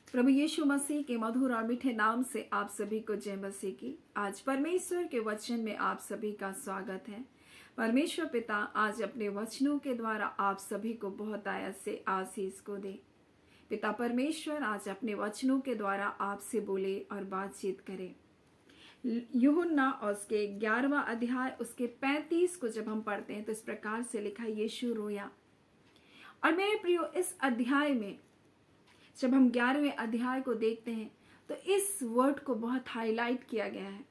प्रभु यीशु मसीह के मधुर और मीठे नाम से आप सभी को जय मसीह की। आज परमेश्वर के वचन में आप सभी का स्वागत है। परमेश्वर पिता आज अपने वचनों के द्वारा आप सभी को बहुत आयत से आशीष को दे। पिता परमेश्वर आज अपने वचनों के द्वारा आपसे बोले और बातचीत करे। यूहन्ना और उसके 11वां अध्याय उसके 35 को जब हम पढ़ते हैं तो इस प्रकार से लिखा, यीशु रोया। और मेरे प्रियो, इस अध्याय में जब हम 11वें अध्याय को देखते हैं तो इस वर्ड को बहुत हाईलाइट किया गया है।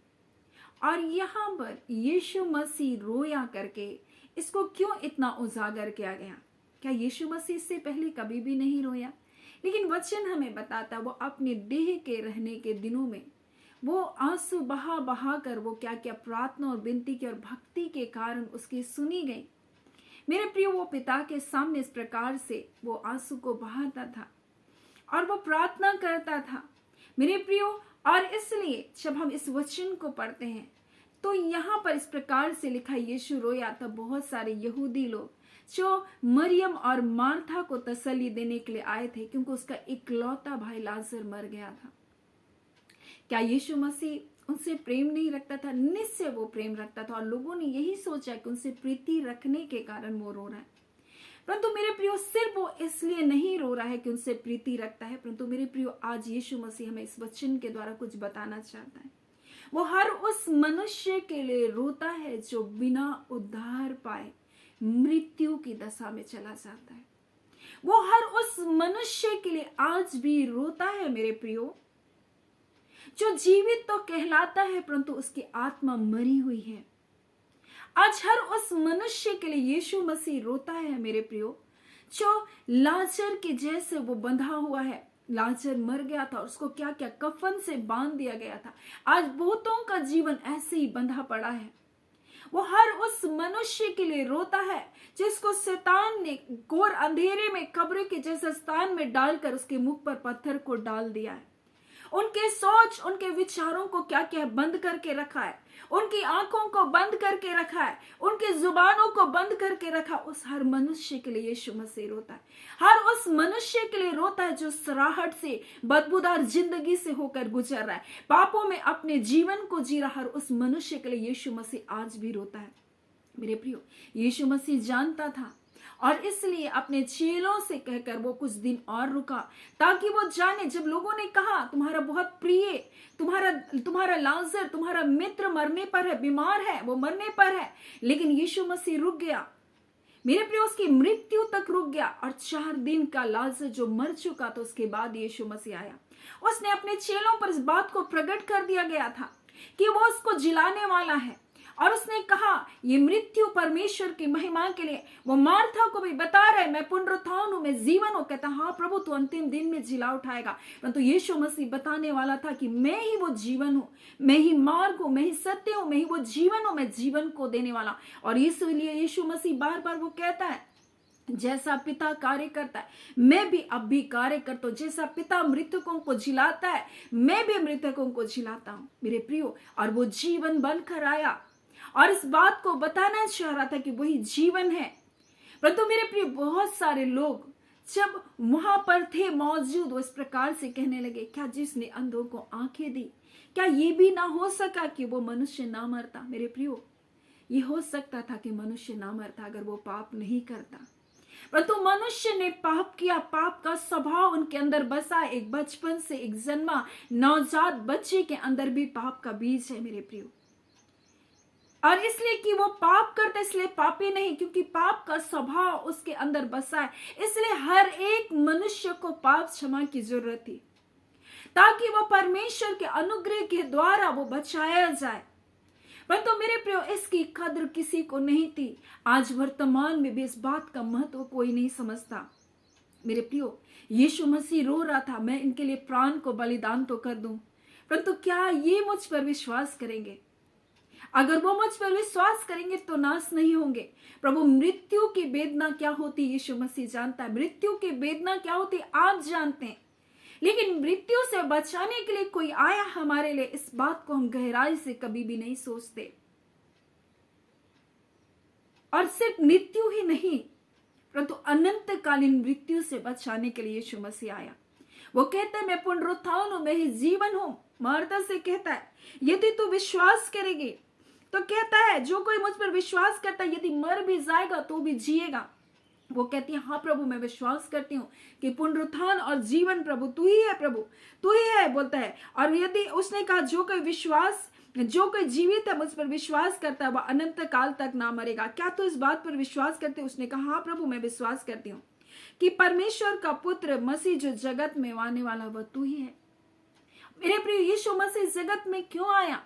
और यहाँ पर यीशु मसीह रोया करके इसको क्यों इतना उजागर किया गया? क्या यीशु मसीह से पहले कभी भी नहीं रोया? लेकिन वचन हमें बताता वो अपने देह के रहने के दिनों में वो आंसू बहा बहा कर वो क्या क्या प्रार्थना और विनती की और भक्ति के कारण उसकी सुनी गई। मेरे प्रियो, वो पिता के सामने इस प्रकार से वो आंसू को बहाता था और वो प्रार्थना करता था। मेरे प्रियो, और इसलिए जब हम इस वचन को पढ़ते हैं तो यहाँ पर इस प्रकार से लिखा, यीशु रोया। तब बहुत सारे यहूदी लोग जो मरियम और मार्था को तसल्ली देने के लिए आए थे, क्योंकि उसका इकलौता भाई लाजर मर गया था। क्या यीशु मसीह उनसे प्रेम नहीं रखता था? निश्चय वो प्रेम रखता था और लोगों ने यही सोचा कि उनसे प्रीति रखने के कारण वो रो रहा है। परंतु मेरे प्रियो, सिर्फ वो इसलिए नहीं रो रहा है कि उनसे प्रीति रखता है, परंतु मेरे प्रियो आज यीशु मसीह हमें इस वचन के द्वारा कुछ बताना चाहता है। वो हर उस मनुष्य के लिए रोता है जो बिना उद्धार पाए मृत्यु की दशा में चला जाता है। वो हर उस मनुष्य के लिए आज भी रोता है मेरे प्रियो, जो जीवित तो कहलाता है परंतु उसकी आत्मा मरी हुई है। आज हर उस मनुष्य के लिए यीशु मसीह रोता है मेरे प्रियो, जो लाजर के जैसे वो बंधा हुआ है। लाजर मर गया था और उसको क्या क्या कफन से बांध दिया गया था। आज बहुतों का जीवन ऐसे ही बंधा पड़ा है। वो हर उस मनुष्य के लिए रोता है जिसको शैतान ने घोर अंधेरे में कब्र के जैसे स्थान में डालकर उसके मुख पर पत्थर को डाल दिया है। उनके सोच, उनके विचारों को क्या क्या बंद करके रखा है, उनकी आंखों को बंद करके रखा है, उनकी जुबानों को बंद करके रखा। उस हर मनुष्य के लिए यीशु मसीह रोता है। हर उस मनुष्य के लिए रोता है जो सराहट से, बदबूदार जिंदगी से होकर गुजर रहा है, पापों में अपने जीवन को जी रहा। हर उस मनुष्य के लिए यीशु मसीह आज भी रोता है। मेरे प्रियो, यीशु मसीह जानता था और इसलिए अपने चेलों से कहकर वो कुछ दिन और रुका, ताकि वो जाने। जब लोगों ने कहा तुम्हारा बहुत प्रिय, तुम्हारा लाजर, तुम्हारा मित्र मरने पर है, बीमार है, वो मरने पर है, लेकिन यीशु मसीह रुक गया। मेरे प्रिय, उसकी मृत्यु तक रुक गया। और 4 दिन का लाजर जो मर चुका था, उसके बाद यीशु मसीह आया। उसने अपने चेलों पर इस बात को प्रकट कर दिया गया था कि वो उसको जिलाने वाला है। और उसने कहा ये मृत्यु परमेश्वर की महिमा के लिए। वो मार्था को भी बता रहे, मैं पुनरुत्थान हूं, मैं जीवन हूं। कहता हाँ प्रभु, तू अंतिम दिन में जिला उठाएगा। परंतु यीशु मसीह बताने वाला था कि मैं ही वो जीवन हूं, मैं ही मार्ग हूं, मैं ही सत्य हूं, मैं ही वो जीवन हूं, मैं जीवन को देने वाला। और इसलिए यीशु मसीह बार बार वो कहता है, जैसा पिता कार्य करता है मैं भी अब भी कार्य करता हूं। जैसा पिता मृतकों को जिलाता है मैं भी मृतकों को जिलाता हूं। मेरे प्रियो, और वो जीवन बनकर आया और इस बात को बताना चाह रहा था कि वही जीवन है। परंतु मेरे प्रिय, बहुत सारे लोग जब वहां पर थे मौजूद, वो इस प्रकार से कहने लगे, क्या जिसने अंधों को आंखें दी, क्या ये भी ना हो सका कि वो मनुष्य ना मरता? मेरे प्रियो, ये हो सकता था कि मनुष्य ना मरता अगर वो पाप नहीं करता। परंतु मनुष्य ने पाप किया। पाप का स्वभाव उनके अंदर बसा। एक बचपन से एक जन्मा नवजात बच्चे के अंदर भी पाप का बीज है मेरे प्रियो। और इसलिए कि वो पाप करते इसलिए पापी नहीं, क्योंकि पाप का स्वभाव उसके अंदर बसा है। इसलिए हर एक मनुष्य को पाप क्षमा की जरूरत थी, ताकि वो परमेश्वर के अनुग्रह के द्वारा वो बचाया जाए। परंतु मेरे प्रियो, इसकी कद्र किसी को नहीं थी। आज वर्तमान में भी इस बात का महत्व कोई नहीं समझता। मेरे प्रियो, यीशु मसीह रो रहा था, मैं इनके लिए प्राण को बलिदान तो कर दूं, परंतु क्या ये मुझ पर विश्वास करेंगे? अगर वो मुझ पर विश्वास करेंगे तो नाश नहीं होंगे। प्रभु, मृत्यु की वेदना क्या होती यीशु मसीह जानता है। मृत्यु की वेदना क्या होती आप जानते हैं। लेकिन मृत्यु से बचाने के लिए कोई आया हमारे लिए, इस बात को हम गहराई से कभी भी नहीं सोचते। और सिर्फ मृत्यु ही नहीं, परंतु अनंतकालीन मृत्यु से बचाने के लिए यीशु मसीह आया। वो कहता है मैं पुनरुत्थान हूं, मैं ही जीवन हूं। मार्था से कहता है यदि तू विश्वास करेगी, तो कहता है जो कोई मुझ पर विश्वास करता है यदि मर भी जाएगा तो भी जिएगा। वो कहती है हाँ प्रभु, मैं विश्वास करती हूँ कि पुनरुत्थान और जीवन प्रभु तू ही है, प्रभु तू ही है, बोलता है। और यदि उसने कहा जो कोई जीवित है मुझ पर विश्वास करता है वह अनंत काल तक ना मरेगा। क्या तू इस बात पर विश्वास करते? उसने कहा हाँ प्रभु, मैं विश्वास करती हूँ कि परमेश्वर का पुत्र मसीह जो जगत में आने वाला वह तू ही है। मेरे प्रिय, यीशु मसीह जगत में क्यों आया?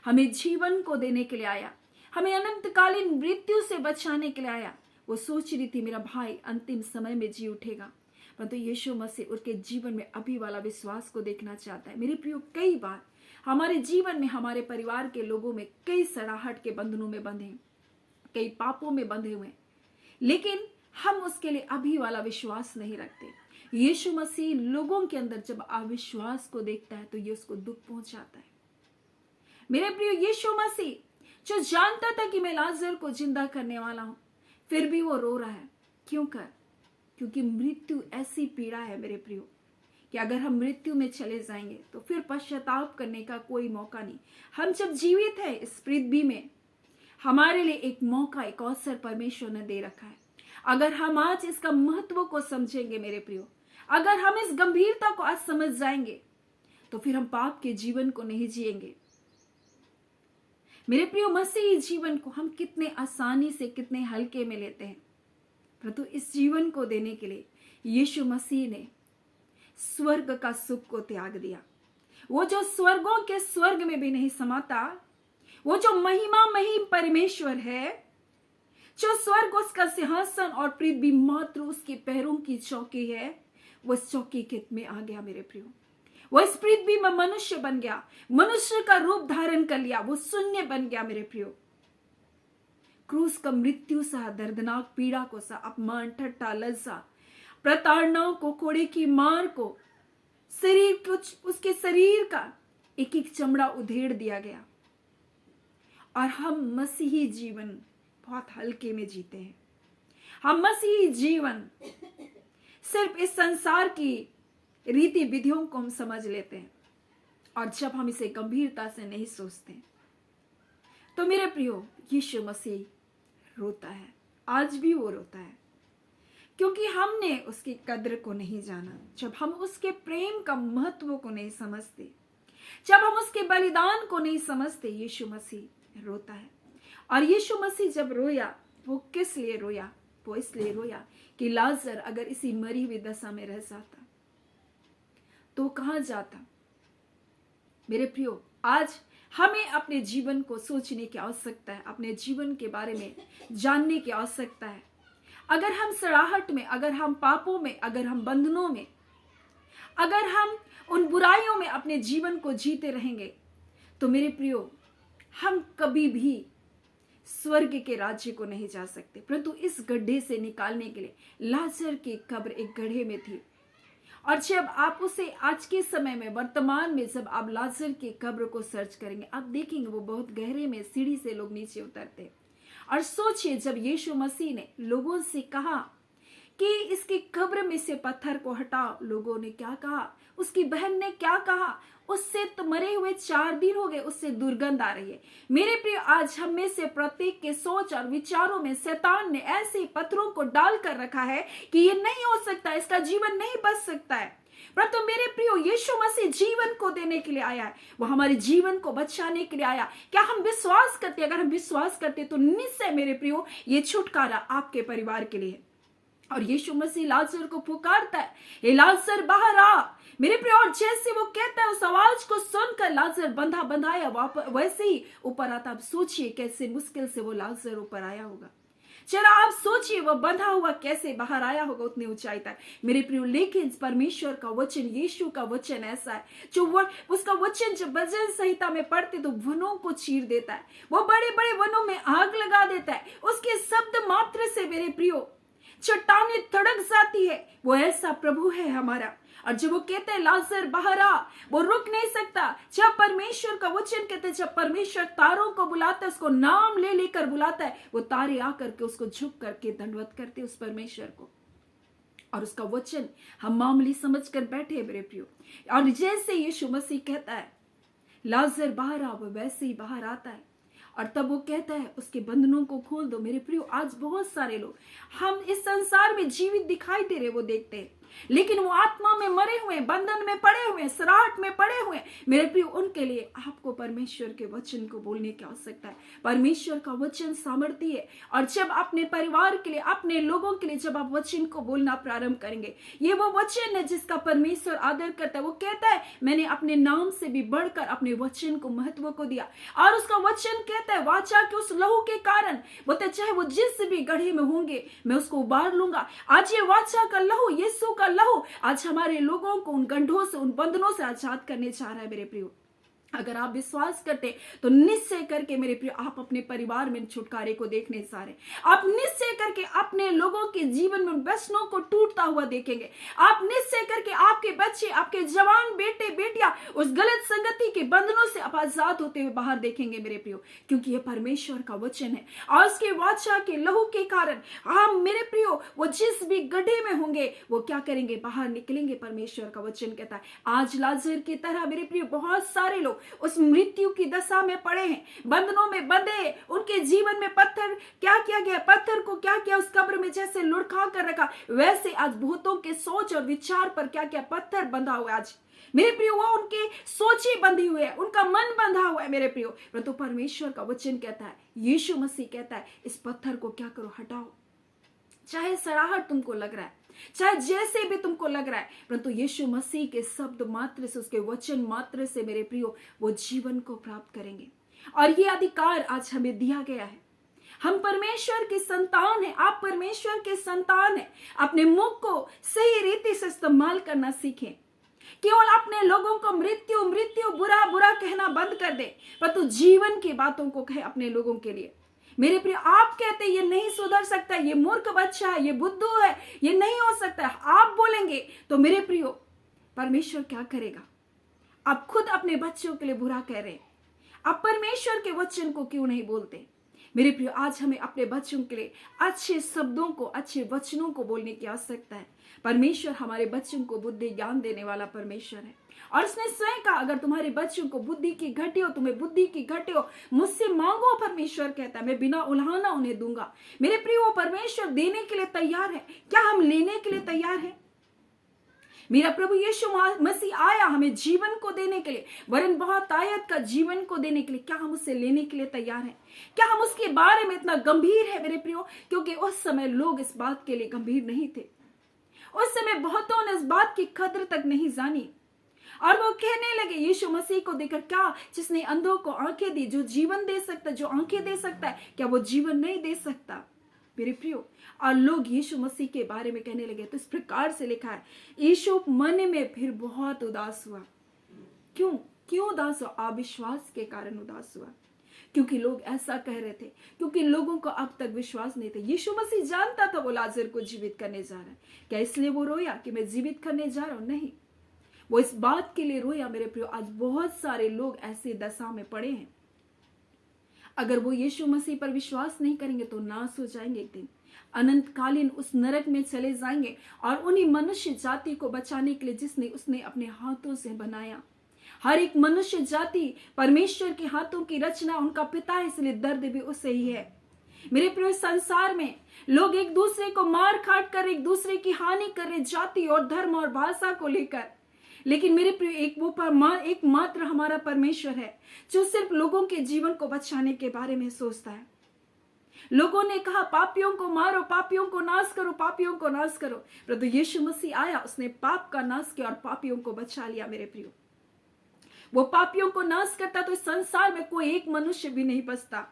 हमें जीवन को देने के लिए आया, हमें अनंतकालीन मृत्यु से बचाने के लिए आया। वो सोच रही थी मेरा भाई अंतिम समय में जी उठेगा, परंतु यीशु मसीह उनके जीवन में अभी वाला विश्वास को देखना चाहता है। मेरे प्रियो, कई बार हमारे जीवन में हमारे परिवार के लोगों में कई सड़ाहट के बंधनों में बंधे, कई पापों में बंधे हुए, लेकिन हम उसके लिए अभी वाला विश्वास नहीं रखते। यीशु मसीह लोगों के अंदर जब अविश्वास को देखता है तो ये उसको दुख पहुंचाता है। मेरे प्रियो, यीशु मसीह जो जानता था कि मैं लाजर को जिंदा करने वाला हूं, फिर भी वो रो रहा है। क्यों कर? क्योंकि मृत्यु ऐसी पीड़ा है मेरे प्रियो कि अगर हम मृत्यु में चले जाएंगे तो फिर पश्चाताप करने का कोई मौका नहीं। हम जब जीवित है इस पृथ्वी में, हमारे लिए एक मौका, एक अवसर परमेश्वर ने दे रखा है। अगर हम आज इसका महत्व को समझेंगे मेरे प्रियो, अगर हम इस गंभीरता को आज समझ जाएंगे, तो फिर हम पाप के जीवन को नहीं जिएंगे। मेरे प्रियो, मसीही जीवन को हम कितने आसानी से, कितने हल्के में लेते हैं, परंतु इस जीवन को देने के लिए यीशु मसीह ने स्वर्ग का सुख को त्याग दिया। वो जो स्वर्गों के स्वर्ग में भी नहीं समाता, वो जो महिमा महिम परमेश्वर है, जो स्वर्ग उसका सिंहासन और पृथ्वी मात्र उसके पैरों की चौकी है, वो इस चौकी के में आ गया मेरे प्रियो। वो इस पृथ्वी में मनुष्य बन गया, मनुष्य का रूप धारण कर लिया, वो शून्य बन गया मेरे प्रियो। क्रूस का मृत्यु सा, दर्दनाक पीड़ा को सा, अपमान, ठट्टा, लज्जा, प्रताड़नाओं को, कोड़े की मार को, शरीर कुछ उसके शरीर का एक एक चमड़ा उधेड़ दिया गया। और हम मसीही जीवन बहुत हल्के में जीते हैं। हम मसीही जीवन सिर्फ इस संसार की रीति विधियों को हम समझ लेते हैं, और जब हम इसे गंभीरता से नहीं सोचते तो मेरे प्रियो, यीशु मसीह रोता है। आज भी वो रोता है, क्योंकि हमने उसकी कद्र को नहीं जाना। जब हम उसके प्रेम का महत्व को नहीं समझते, जब हम उसके बलिदान को नहीं समझते, यीशु मसीह रोता है। और यीशु मसीह जब रोया, वो किस लिए रोया? वो इसलिए रोया कि लाजर अगर इसी मरी हुई दशा में रह जाता तो कहां जाता। मेरे प्रियो, आज हमें अपने जीवन को सोचने की आवश्यकता है, अपने जीवन के बारे में जानने की आवश्यकता है। अगर हम सड़ाहट में, अगर हम पापों में, अगर हम बंधनों में, अगर हम उन बुराइयों में अपने जीवन को जीते रहेंगे, तो मेरे प्रियो, हम कभी भी स्वर्ग के राज्य को नहीं जा सकते। परंतु इस गड्ढे से निकालने के लिए लाजर की कब्र एक गड्ढे में थी, और जब आप उसे आज के समय में, वर्तमान में, जब आप लाजर की कब्र को सर्च करेंगे, आप देखेंगे वो बहुत गहरे में सीढ़ी से लोग नीचे उतरते। और सोचिए, जब यीशु मसीह ने लोगों से कहा कि इसकी कब्र में से पत्थर को हटाओ, लोगों ने क्या कहा? उसकी बहन ने क्या कहा? उससे तो मरे हुए 4 दिन हो गए, उससे दुर्गंध आ रही है। मेरे प्रिय, आज हम में से प्रत्येक के सोच और विचारों में शैतान ने ऐसे पत्थरों को डाल कर रखा है कि ये नहीं हो सकता, इसका जीवन नहीं बच सकता है। परंतु मेरे प्रियो, यीशु मसीह जीवन को देने के लिए आया है, वो हमारे जीवन को बचाने के लिए आया। क्या हम विश्वास करते? अगर हम विश्वास करते तो निश्चय मेरे प्रियो, ये छुटकारा आपके परिवार के लिए। और यीशु मसीह लाजर को पुकारता है, हे लाजर बाहर आ। मेरे प्रिय, और जैसे वो कहता है, उस आवाज को सुनकर लाजर बंधा बंधाया वापस वैसे ही ऊपर आता। आप सोचिए कैसे मुश्किल से वो लाजर ऊपर आया होगा। चला आप सोचिए वो बंधा हुआ कैसे बाहर आया होगा उतनी ऊंचाई तक। मेरे प्रियो, लेकिन परमेश्वर का वचन, यीशु का वचन ऐसा है, जो उसका वचन जब भजन संहिता में पढ़ते तो वनों को चीर देता है, वो बड़े बड़े वनों में आग लगा देता है। उसके शब्द मात्र से मेरे प्रियो चट्टानें तड़क जाती है। वो ऐसा प्रभु है हमारा। और जब वो कहते हैं लाजर बाहर आ, वो रुक नहीं सकता। जब परमेश्वर का वचन कहते हैं, जब परमेश्वर तारों को बुलाता है, उसको नाम ले लेकर बुलाता है, वो तारे आकर के उसको झुक करके दंडवत करते उस परमेश्वर को। और उसका वचन हम मामूली समझकर बैठे मेरे प्रियो। और जैसे यीशु मसीह कहता है लाजर बाहर आ, वो वैसे ही बाहर आता है और तब वो कहता है उसके बंधनों को खोल दो। मेरे प्रियो, आज बहुत सारे लोग हम इस संसार में जीवित दिखाई दे रहे, वो देखते हैं, लेकिन वो आत्मा में मरे हुए, बंधन में पड़े हुए, सराहट में पड़े हुए। मेरे प्रियो, उनके लिए आपको परमेश्वर के वचन को बोलने की आवश्यकता है। परमेश्वर का वचन सामर्थ्य है, और जब अपने परिवार के लिए, अपने लोगों के लिए जब आप वचन को बोलना प्रारंभ करेंगे, ये वो वचन है जिसका परमेश्वर आदर करता है। वो कहता है मैंने अपने नाम से भी बढ़कर अपने वचन को महत्व को दिया, और उसका वचन कहता है वाचा के उस लहू के कारण बोलते चाहे वो जिस भी गड्ढे में होंगे मैं उसको उबार लूंगा। आज ये वाचा का लहू, यीशु का लहू आज हमारे लोगों को उन गंढों से, उन बंधनों से आजाद करने चाह रहा है। मेरे प्रियो, अगर आप विश्वास करते तो निश्चय करके मेरे प्रियो आप अपने परिवार में छुटकारे को देखने जा रहे, आप निश्चय करके अपने लोगों के जीवन में व्यसनों को टूटता हुआ देखेंगे। आप निश्चय करके आपके बच्चे, आपके जवान बेटे बेटियां उस गलत संगति के बंधनों से आप आजाद होते हुए बाहर देखेंगे मेरे प्रियो, क्योंकि यह परमेश्वर का वचन है। और उसके वाचा के लहू के कारण हम मेरे प्रियो वो जिस भी गड्ढे में होंगे वो क्या करेंगे, बाहर निकलेंगे। परमेश्वर का वचन कहता है आज लाजर की तरह मेरे प्रियो बहुत सारे लोग उस मृत्यु की दशा में पड़े हैं, बंधनों में बंधे, उनके जीवन में पत्थर क्या किया गया, पत्थर को क्या किया उस कब्र में जैसे लुढ़का कर रखा, वैसे आज बहुतों के सोच और विचार पर क्या क्या पत्थर बंधा हुआ है। आज मेरे प्रियो वो उनके सोचे बंधी हुए है, उनका मन बंधा हुआ है मेरे प्रियो। परंतु परमेश्वर का वचन कहता है, यीशु मसीह कहता है इस पत्थर को क्या करो, हटाओ। चाहे सराहट तुमको लग रहा है, चाहे जैसे भी तुमको लग रहा है, परंतु यीशु मसीह के शब्द मात्र से, उसके वचन मात्र से मेरे प्रियो वो जीवन को प्राप्त करेंगे। और ये अधिकार आज हमें दिया गया है। हम परमेश्वर की संतान हैं, आप परमेश्वर के संतान हैं। अपने मुख को सही रीति से इस्तेमाल करना सीखें। केवल अपने लोगों को मृत्यु मृत्यु बुरा बुरा कहना बंद कर दे, परंतु जीवन की बातों को कहे अपने लोगों के लिए। मेरे प्रिय, आप कहते ये नहीं सुधर सकता, ये मूर्ख बच्चा है, ये बुद्धू है, ये नहीं हो सकता, आप बोलेंगे तो मेरे प्रियो परमेश्वर क्या करेगा? आप खुद अपने बच्चों के लिए बुरा कह रहे हैं, आप परमेश्वर के वचन को क्यों नहीं बोलते? मेरे प्रियो, आज हमें अपने बच्चों के लिए अच्छे शब्दों को, अच्छे वचनों को बोलने की आवश्यकता है। परमेश्वर हमारे बच्चों को बुद्धि ज्ञान देने वाला परमेश्वर है, और उसने स्वयं कहा अगर तुम्हारे बच्चों को बुद्धि की घटी हो, तुम्हें बुद्धि की घटी हो, मुझसे मांगो, परमेश्वर कहता है मैं बिना उल्हाना उन्हें दूंगा। मेरे प्रिय, वो परमेश्वर देने के लिए तैयार है, क्या हम लेने के लिए तैयार है? मेरा प्रभु यीशु मसीह आया हमें जीवन को देने के लिए, वरन बहुत आयत का जीवन को देने के लिए। क्या हम उसे लेने के लिए तैयार हैं? क्या हम उसके बारे में इतना गंभीर है मेरे प्रियो? क्योंकि उस समय लोग इस बात के लिए गंभीर नहीं थे। उस समय बहुतों ने इस बात की कद्र तक नहीं जानी, और वो कहने लगे यीशु मसीह को देखकर, क्या जिसने अंधों को आंखें दी, जो जीवन दे सकता है, जो आंखें दे सकता है, क्या वो जीवन नहीं दे सकता? मेरे प्रियो, और लोग यीशु मसीह के बारे में कहने लगे। तो इस प्रकार से लिखा है, यीशु मन में फिर बहुत उदास हुआ। क्यों उदास हुआ? अविश्वास के कारण उदास हुआ, क्योंकि लोग ऐसा कह रहे थे, क्योंकि लोगों को अब तक विश्वास नहीं था। यीशु मसीह जानता था वो लाजर को जीवित करने जा रहा है। क्या इसलिए वो रोया कि मैं जीवित करने जा रहा हूं? नहीं, वो इस बात के लिए रोया मेरे प्रियो, आज बहुत सारे लोग ऐसी दशा में पड़े हैं, अगर वो यीशु मसीह पर विश्वास नहीं करेंगे तो नाश हो जाएंगे, एक दिन अनंतकालीन उस नरक में चले जाएंगे। और उन्हीं मनुष्य जाति को बचाने के लिए जिसने उसने अपने हाथों से बनाया। हर एक मनुष्य जाति परमेश्वर के हाथों की रचना, उनका पिता है, इसलिए दर्द भी उसे ही है। मेरे प्रिय, संसार में लोग एक दूसरे को मार काट कर एक दूसरे की हानि कर रहे, जाति और धर्म और भाषा को लेकर। लेकिन मेरे प्रिय, एक मात्र हमारा परमेश्वर है जो सिर्फ लोगों के जीवन को बचाने के बारे में सोचता है। लोगों ने कहा पापियों को मारो, पापियों को नाश करो, पापियों को नाश करो, परंतु यीशु मसीह आया, उसने पाप का नाश किया और पापियों को बचा लिया। मेरे प्रियो, वो पापियों को नाश करता तो इस संसार में कोई एक मनुष्य भी नहीं बचता,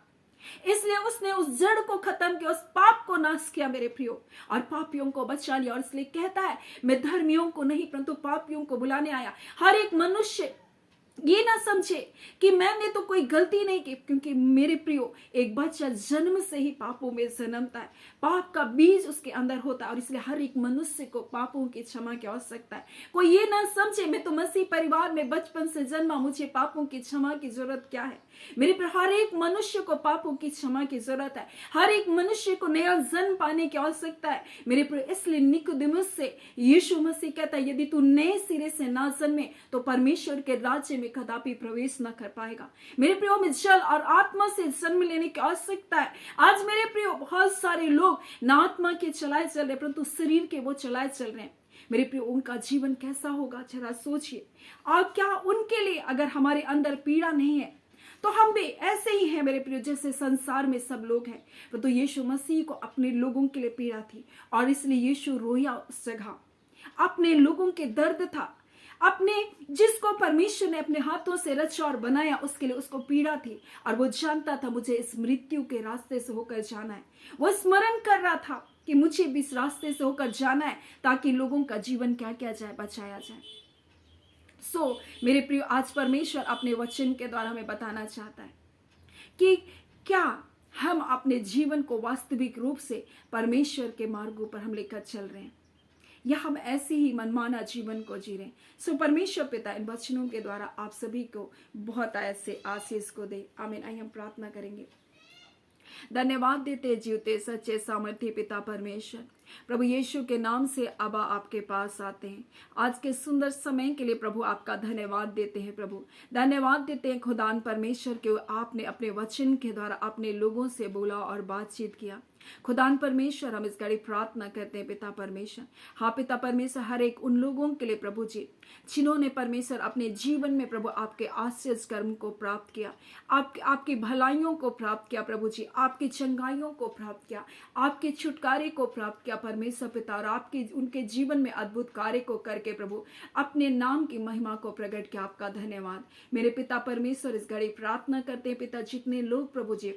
इसलिए उसने उस जड़ को खत्म किया, उस पाप को नाश किया मेरे प्रियो, और पापियों को बचा लिया। और इसलिए कहता है मैं धर्मियों को नहीं परंतु पापियों को बुलाने आया। हर एक मनुष्य ये ना समझे कि मैंने तो कोई गलती नहीं की, क्योंकि मेरे प्रियो एक बच्चा जन्म से ही पापों में जन्मता है, पाप का बीज उसके अंदर होता है, और इसलिए हर एक मनुष्य को पापों की क्षमा की आवश्यकता है। कोई ये ना समझे मैं तो मसीह परिवार में बचपन से जन्मा, मुझे पापों की क्षमा की जरूरत क्या है। मेरे प्रियो हर एक मनुष्य को पापों की क्षमा की जरूरत है, हर एक मनुष्य को नया जन्म पाने की आवश्यकता है मेरे प्रियो। इसलिए निकोदेमुस से यीशु मसीह कहता है, यदि तू नए सिरे से ना जन्मे तो परमेश्वर के राज्य में कदापि प्रवेश न कर पाएगा। मेरे प्रियो में जल और आत्मा से जन्म लेने की आवश्यकता है। आज मेरे प्रियो बहुत सारे लोग ना आत्मा के चलाए चल रहे, परंतु शरीर के वो चलाए चल रहे हैं। मेरे प्रियो उनका जीवन कैसा होगा जरा सोचिए। और क्या उनके लिए अगर हमारे अंदर पीड़ा नहीं है तो हम भी ऐसे ही हैं मेरे प्रियो जैसे संसार में सब लोग हैं। तो यीशु मसीह को अपने लोगों के लिए पीड़ा थी, और इसलिए यीशु रोया उस जगह। अपने लोगों के दर्द था, अपने जिसको परमेश्वर ने अपने हाथों से रचा और बनाया उसके लिए उसको पीड़ा थी, और वो जानता था मुझे इस मृत्यु के रास्ते से होकर जाना है। वो स्मरण कर रहा था कि मुझे भी इस रास्ते से होकर जाना है, ताकि लोगों का जीवन क्या किया जाए, बचाया जाए। मेरे प्रियो आज परमेश्वर अपने वचन के द्वारा हमें बताना चाहता है कि क्या हम अपने जीवन को वास्तविक रूप से परमेश्वर के मार्गों पर हम लेकर चल रहे हैं, या हम ऐसे ही मनमाना जीवन को जी रहे हैं। परमेश्वर पिता इन वचनों के द्वारा आप सभी को बहुत ऐसे आशीष को दे। आमीन। आइए हम प्रार्थना करेंगे। धन्यवाद देते जीवते सच्चे सामर्थ्य पिता परमेश्वर, प्रभु यीशु के नाम से अबा आपके पास आते हैं। आज के सुंदर समय के लिए प्रभु आपका धन्यवाद देते हैं। प्रभु धन्यवाद देते हैं खुदान परमेश्वर के आपने अपने वचन के द्वारा अपने लोगों से बोला और बातचीत किया। खुदान परमेश्वर हम इस घड़ी प्रार्थना करते हैं पिता परमेश्वर। हाँ पिता परमेश्वर, हर एक उन लोगों के लिए प्रभु जी जिन्होंने परमेश्वर अपने जीवन में प्रभु आपके आश्चर्य कर्म को प्राप्त किया, आपकी भलाइयों को प्राप्त किया प्रभु जी, आपकी चंगाइयों को प्राप्त किया, आपके छुटकारे को प्राप्त किया परमेश्वर पिता, और आपके उनके जीवन में अद्भुत कार्य को करके प्रभु अपने नाम की महिमा को प्रकट किया। आपका धन्यवाद मेरे पिता परमेश्वर। इस घड़ी प्रार्थना करते हैं पिता, जितने लोग प्रभु जी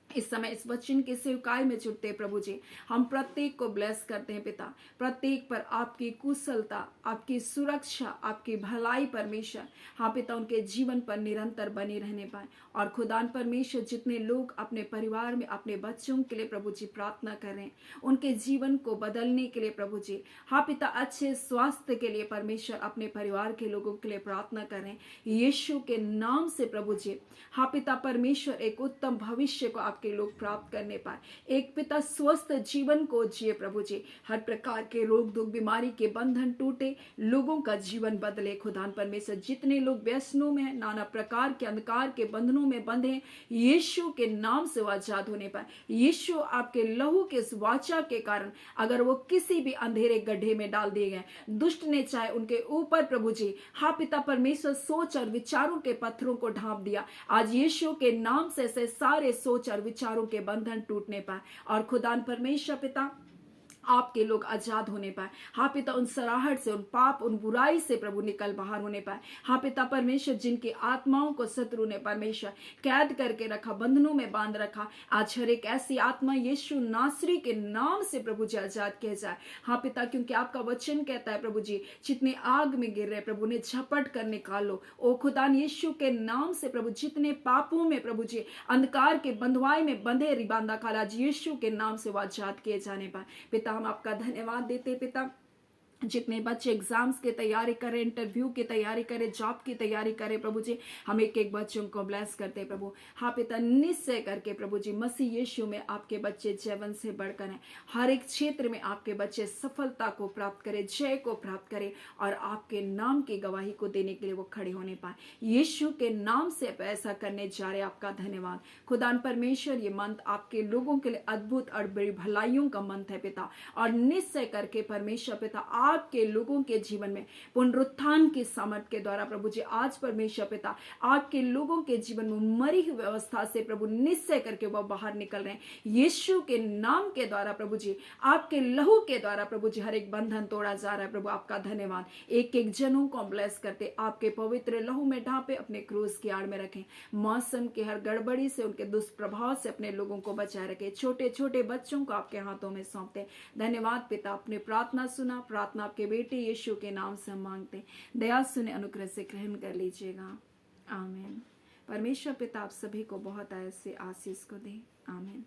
इस समय इस वचन के सेवकाई में जुड़ते हैं प्रभु जी, हम प्रत्येक को ब्लेस करते हैं पिता। प्रत्येक पर आपकी कुशलता, आपकी सुरक्षा, आपकी भलाई परमेश्वर हाँ पिता उनके जीवन पर निरंतर बने रहने पाए। और खुदान परमेश्वर जितने लोग अपने परिवार में अपने बच्चों के लिए प्रभु जी प्रार्थना कर रहे हैं, उनके जीवन को बदलने के लिए प्रभु जी हाँ पिता अच्छे स्वास्थ्य के लिए परमेश्वर अपने परिवार के लोगों के लिए प्रार्थना कर रहे हैं यीशु के नाम से प्रभु जी। हाँ पिता परमेश्वर एक उत्तम भविष्य को आपके लोग प्राप्त करने पाए, एक पिता स्वस्थ जीवन को जिए प्रभु जी, हर प्रकार के रोग दुख बीमारी के बंधन टूटे, लोगों का जीवन बदले। खुदान परमेश्वर जितने लोग व्यसनों में हैं, नाना प्रकार के अंधकार के बंधनों में बंधे हैं, यीशु के नाम से वो आजाद होने पाए। यीशु आपके लहू के इस वाचा के कारण अगर वो किसी भी अंधेरे गड्ढे में डाल दिए गए, दुष्ट ने चाहे उनके ऊपर प्रभु जी हाँ पिता परमेश्वर सोच और विचारों के पत्थरों को ढांप दिया, आज यीशु के नाम से सारे सोच और विचारों के बंधन टूटने पाए, और खुदान परमेश्वर पिता आपके लोग आजाद होने पाए। हाँ पिता उन सराहट से, उन पाप, उन बुराई से प्रभु निकल बाहर होने पाए। हाँ पिता परमेश्वर जिनकी आत्माओं को शत्रु ने परमेश्वर कैद करके रखा, बंधनों में बांध रखा, आज हर एक ऐसी आत्मा यीशु नासरी के नाम से प्रभु जी आजाद किया जाए। हाँ पिता क्योंकि आपका वचन कहता है प्रभु जी जितने आग में गिर रहे प्रभु ने झपट कर निकालो। ओ खुदान यीशु के नाम से प्रभु जितने पापों में प्रभु जी अंधकार के बंधुआई में बंधे रिबांदा काला यीशु के नाम से वो आजाद किए जाने पाए। पिता हम आपका धन्यवाद देते पिता, जितने बच्चे एग्जाम्स की तैयारी करें, इंटरव्यू की तैयारी करें, जॉब की तैयारी करें प्रभु जी, हम एक एक बच्चों को ब्लेस करते हैं प्रभु। हाँ पिता निश्चय करके प्रभु जी मसीह यीशु में आपके बच्चे जीवन से बढ़कर हैं, हर एक क्षेत्र में आपके बच्चे सफलता को प्राप्त करें, जय को प्राप्त करें, और आपके नाम की गवाही को देने के लिए वो खड़े होने पाए। यीशु के नाम से ऐसा करने जा रहे, आपका धन्यवाद खुदान परमेश्वर। ये मंत्र आपके लोगों के लिए अद्भुत और बड़ी भलाइयों का मंत्र है पिता, और निश्चय करके परमेश्वर पिता आपके लोगों के जीवन में पुनरुत्थान की सामर्थ के द्वारा प्रभु जी आज परमेश्वर पिता आपके लोगों के जीवन में मरी हुई व्यवस्था से प्रभु निश्चय करके वह बाहर निकल रहे हैं यीशु के नाम के द्वारा प्रभु जी, आपके लहू के द्वारा प्रभु जी हर एक बंधन तोड़ा जा रहा है प्रभु। आपका धन्यवाद। एक एक जनों को ब्लेस करते आपके पवित्र लहू में ढांपे, अपने क्रूज की आड़ में रखें, मौसम के हर गड़बड़ी से, उनके दुष्प्रभाव से अपने लोगों को बचाए रखें। छोटे छोटे बच्चों को आपके हाथों में सौंपते। धन्यवाद पिता, अपने प्रार्थना सुना, प्रार्थना प्रार्थना आपके बेटे यीशु के नाम से हम मांगते हैं, दया सुने अनुग्रह से ग्रहण कर लीजिएगा। आमीन। परमेश्वर पिता आप सभी को बहुत ऐसे आशीष को दे। आमीन।